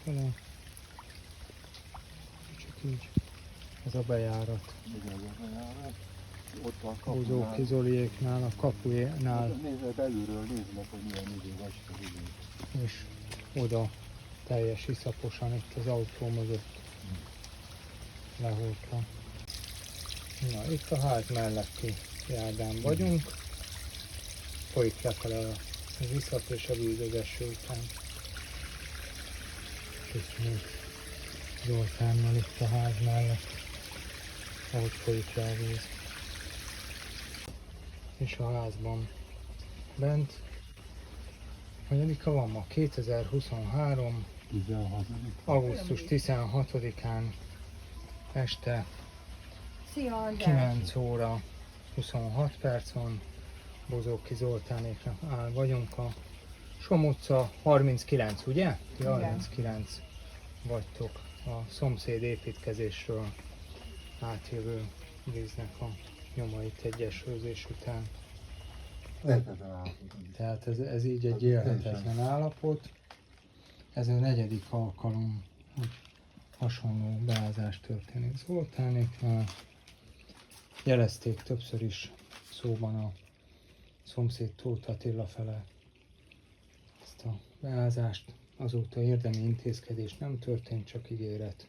lefele. Csak így. Ez a bejárat. Ott a kapunál. Bozóki Zoliéknál, a kapujánál. Nézd, belülről nézd meg, hogy milyen idő vastag idő. És oda teljes iszaposan itt az autó mögött lehúzva. Na, itt a ház melletti járdán vagyunk. Folyik lefele az iszap és a víz az eső után. Köszönjük Zoltánnal itt a ház mellett, ahogy folyik le a víz. És a házban bent, hanyadika van ma? 2023. 16. augusztus 16-án este Szia, András! 9 óra 26 percon Bozóki Zoltánéknak áll vagyunk a Som utca 39, ugye? Ti 39 vagytok a szomszéd építkezésről átjövő víznek a nyomait egy esőzés után. Tehát ez így egy élhetetlen állapot. Ez a 4. alkalom, hogy hasonló beázás történik Zoltánéknál. Jelezték többször is szóban a szomszéd Tóth Attila fele ezt a beázást. Azóta érdemi intézkedés nem történt, csak ígéret.